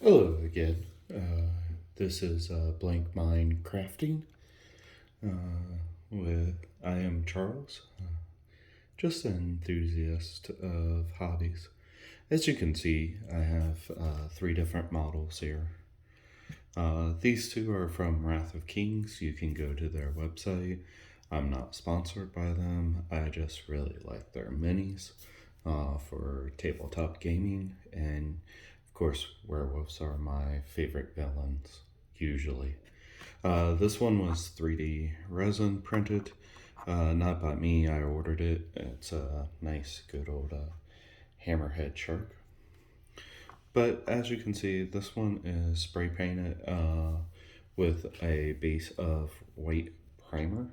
Hello again. This is Blank Mind Crafting. With I am Charles, just an enthusiast of hobbies. As you can see, I have three different models here. These two are from Wrath of Kings. You can go to their website. I'm not sponsored by them. I just really like their minis for tabletop gaming, and of course, werewolves are my favorite villains, usually. This one was 3D resin printed, not by me, I ordered it. It's a nice, good old hammerhead shark. But as you can see, this one is spray painted with a base of white primer.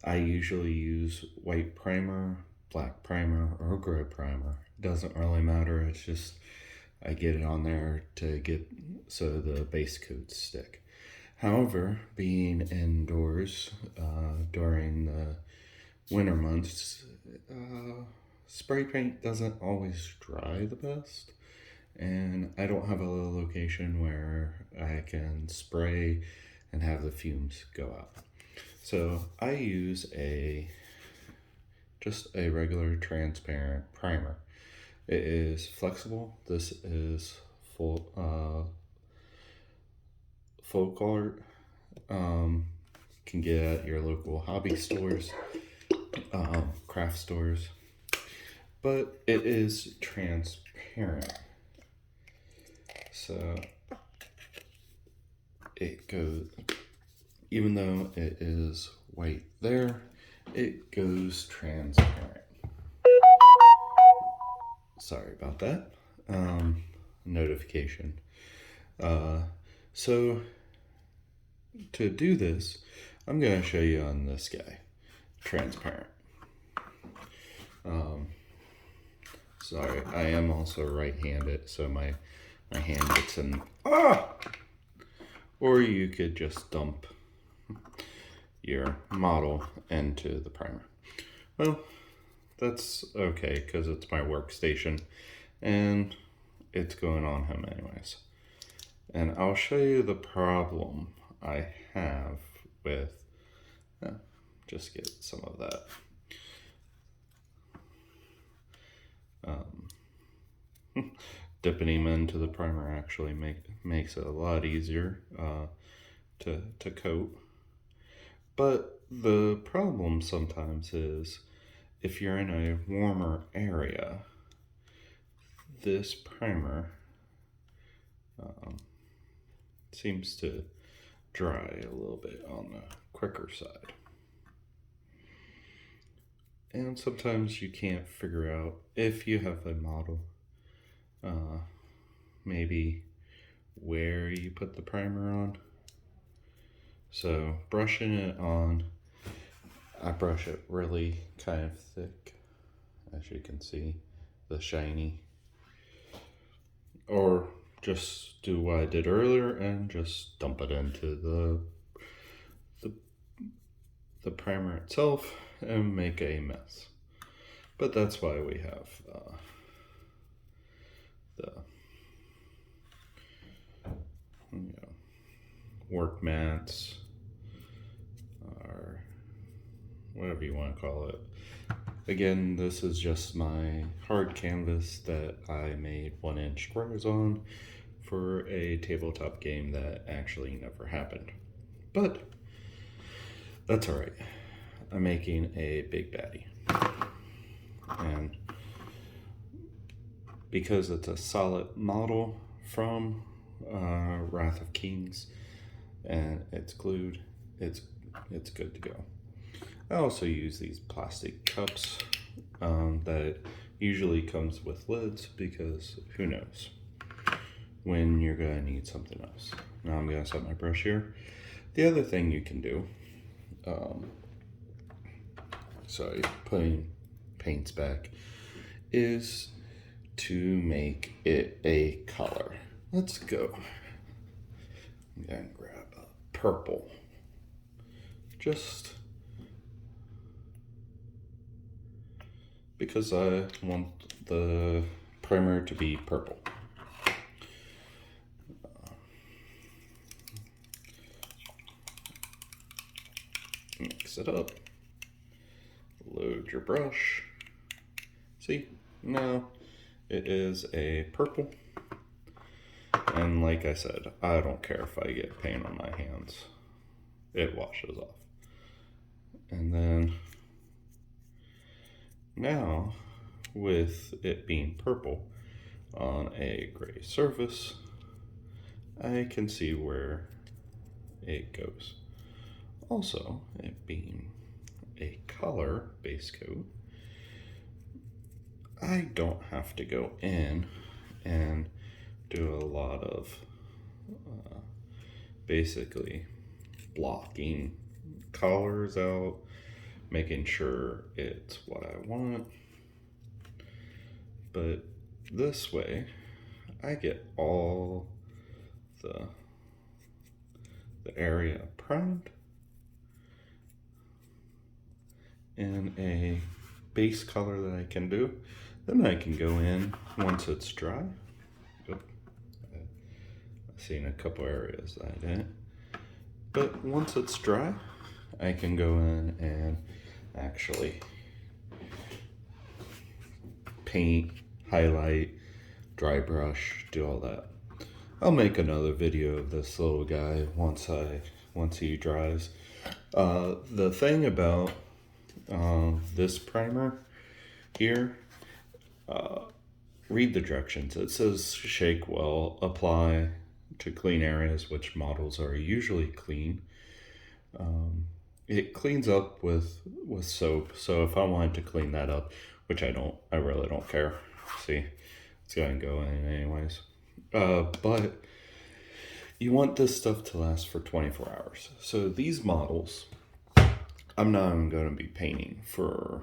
I usually use white primer, black primer, or gray primer. Doesn't really matter, it's just I get it on there to get so the base coats stick. However, being indoors during the winter months, spray paint doesn't always dry the best, and I don't have a location where I can spray and have the fumes go out. So I use just a regular transparent primer. It is flexible. This is full color. Can get at your local hobby stores, craft stores, but it is transparent. So it goes, even though it is white there, it goes transparent. Sorry about that. Notification. So to do this, I'm going to show you on this guy, transparent. Sorry, I am also right-handed, so my hand gets in. Or you could just dump your model into the primer. Well, that's okay because it's my workstation and it's going on him anyways. And I'll show you the problem I have with, just get some of that. Dipping him into the primer actually makes it a lot easier to coat. But the problem sometimes is if you're in a warmer area, this primer seems to dry a little bit on the quicker side. And sometimes you can't figure out if you have a model, maybe where you put the primer on. So brushing it on, I brush it really kind of thick, as you can see, the shiny. Or just do what I did earlier and just dump it into the primer itself and make a mess. But that's why we have the work mats, or whatever you want to call it. Again, this is just my hard canvas that I made 1-inch squares on for a tabletop game that actually never happened. But that's alright. I'm making a big baddie. And because it's a solid model from Wrath of Kings and it's glued, it's good to go. I also use these plastic cups that usually comes with lids because who knows when you're going to need something else. Now I'm going to set my brush here. The other thing you can do, sorry, putting paints back, is to make it a color. Let's go. I'm going to grab a purple. Just because I want the primer to be purple. mix it up, load your brush. See, now it is a purple. And like I said, I don't care if I get paint on my hands. It washes off. And then now, with it being purple on a gray surface, I can see where it goes. Also, it being a color base coat, I don't have to go in and do a lot of basically blocking colors out, making sure it's what I want. But this way, I get all the area primed in a base color that I can do. Then I can go in once it's dry. I've seen a couple areas that I didn't. But once it's dry, I can go in and actually paint, highlight, dry brush, do all that. I'll make another video of this little guy once he dries. The thing about this primer here, read the directions. It says shake well, apply to clean areas, which models are usually clean. It cleans up with soap, so if I wanted to clean that up, which I don't, I really don't care. See, it's gonna go in anyways. But you want this stuff to last for 24 hours. So these models, I'm not even gonna be painting for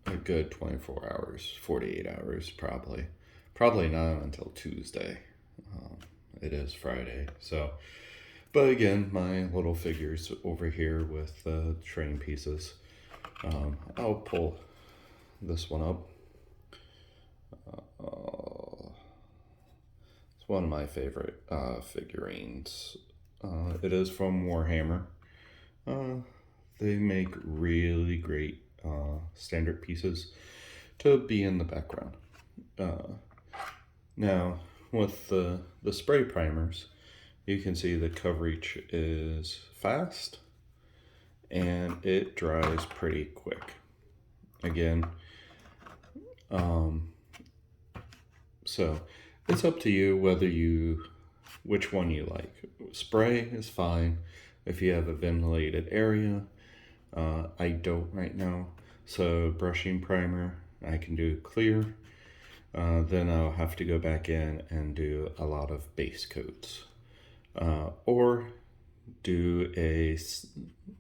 a good 24 hours, 48 hours probably. Probably not until Tuesday. It is Friday, so. But again, my little figures over here with the train pieces. I'll pull this one up. It's one of my favorite figurines. It is from Warhammer. They make really great standard pieces to be in the background. Now, with the spray primers, you can see the coverage is fast and it dries pretty quick. Again, so it's up to you which one you like. Spray is fine if you have a ventilated area. I don't right now, so brushing primer, I can do clear. Then I'll have to go back in and do a lot of base coats. Or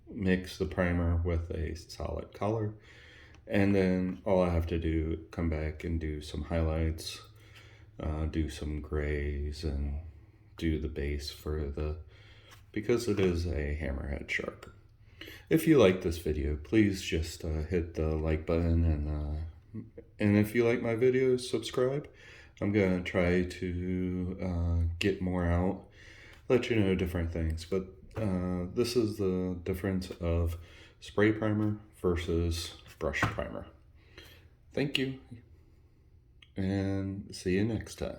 mix the primer with a solid color, and then all I have to do, come back and do some highlights, do some grays, and do the base because it is a hammerhead shark. If you like this video, please just hit the like button, and if you like my videos, subscribe. I'm gonna try to get more out, let you know different things, but this is the difference of spray primer versus brush primer. Thank you, and see you next time.